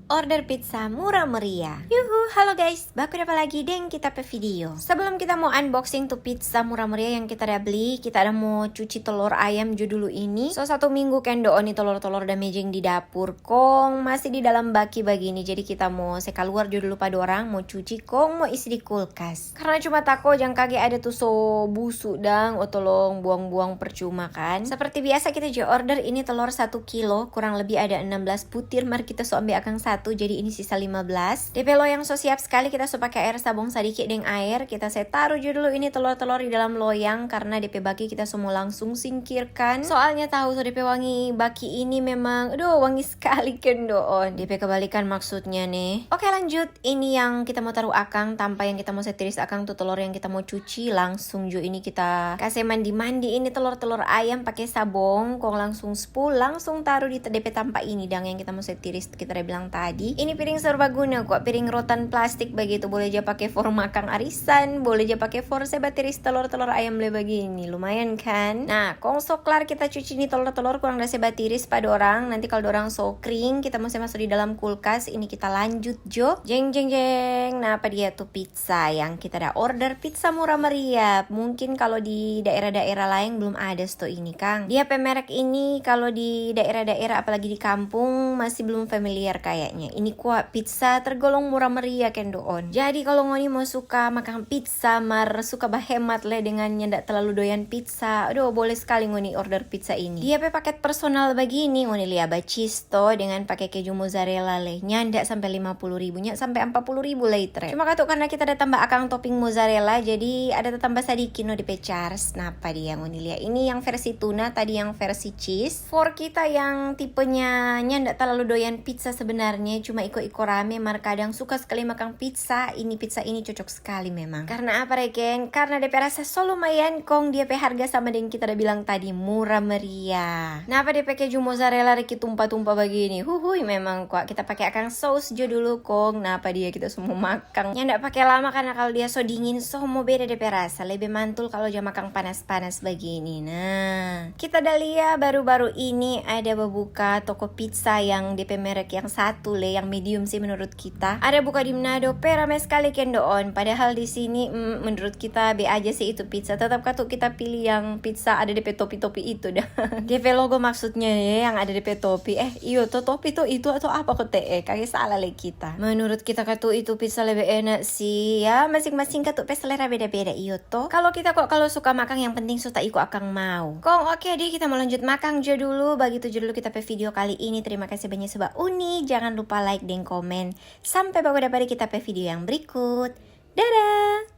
order pizza murah meriah. Yuhu, halo guys, baku apa lagi deng kita pe video. Sebelum kita mau unboxing tuh pizza murah meriah yang kita udah beli, kita ada mau cuci telur ayam jo dulu ini. So 1 minggu kendo nih telur-telur udah mejeng di dapur, kong masih di dalam baki begini. Jadi kita mau seka luar jo dulu pada orang, mau cuci kong mau isi di kulkas. Karena cuma tako jang kage ada tuh so busuk dang, tolong buang-buang percuma kan. Seperti biasa kita jo order ini telur 1 kilo, kurang lebih ada 16 butir. Mari kita so ambil akang 1, jadi ini sisa 15. DP loyang so siap sekali, kita so pakai air sabung sedikit dengan air. Kita saya taruh jo dulu ini telur-telur di dalam loyang, karena DP baki kita semua langsung singkirkan. Soalnya tahu so DP wangi baki ini memang aduh wangi sekali kendoon. DP kebalikan maksudnya nih. Oke lanjut, ini yang kita mau taruh akang tanpa yang kita mau setiris akang tuh telur yang kita mau cuci. Langsung jo ini kita kasih mandi ini telur-telur ayam pakai sabong, kong langsung spool, langsung taruh di DP tanpa ini dang yang kita mau setiris kita udah bilang tadi. Ini piring serbaguna kok, piring rotan plastik begitu, boleh aja pakai for makan arisan, boleh aja pakai for sebat tiris telur-telur ayam le begini, lumayan kan. Nah kong so kelar kita cuci nih telur-telur kurang dah sebat tiris pada orang. Nanti kalau orang so kering kita mau masuk di dalam kulkas. Ini kita lanjut jo, jeng jeng jeng. Nah apa dia tuh pizza yang kita ada order, pizza murah meriah. Mungkin kalau di daerah-daerah lain belum ada sto ini kang. Dia pemerek ini kalau di daerah-daerah apalagi di kampung masih belum familiar kayaknya. Ini kuat pizza tergolong murah meriah kendoon. Jadi kalau ngoni mau suka makan pizza, suka berhemat le dengan ndak terlalu doyan pizza, aduh boleh sekali ngoni order pizza ini. Dia paket personal begini, ngoni lihat bacisto dengan pakai keju mozzarella le, nyandak sampai 50.000 nya sampai 40.000 later. Cuma katuk karena kita ada tambah akang topping mozzarella, jadi ada tambah sedikit no di pecars. Nah apa dia ngoni lihat ini yang versi tuna, tadi yang versi cheese. For kita yang tipenya ndak terlalu doyan pizza sebenarnya, cuma iko-iko rame, kadang suka sekali makan pizza ini cocok sekali memang. Karena apa reken? Karena DP rasa so lumayan kong, dia harga sama dengan kita udah bilang tadi murah meriah. Nah apa DP keju mozzarella reki tumpah-tumpah begini, huhui memang kok kita pakai akan saus jo dulu kong. Nah apa dia kita semua makan ndak pakai lama, karena kalau dia so dingin so mau beda DP rasa, lebih mantul kalau jam makan panas-panas begini. Nah kita dah lihat baru-baru ini ada buka toko pizza yang DP merek yang satu le, yang medium sih menurut kita. Ada buka di Manado, rame sekali kendoon. Padahal di sini menurut kita be aja sih itu pizza. Tetap katuk kita pilih yang pizza ada DP topi-topi itu dah. DP logo maksudnya ya, yang ada DP topi. Iyo to topi tuh itu atau apa kok kayak salah le kita. Menurut kita katuk itu pizza lebih enak sih ya. Masing-masing katuk pe selera beda-beda iyo to. Kalau kita kok kalau suka makan yang penting suka ikut akang mau. Kong oke deh, kita mau lanjut makan jo dulu. Begitu jo dulu kita pe video kali ini. Terima kasih banyak sebab uni. Jangan lupa like dan komen. Sampai bawa dapat kita pe video yang berikut. Dadah.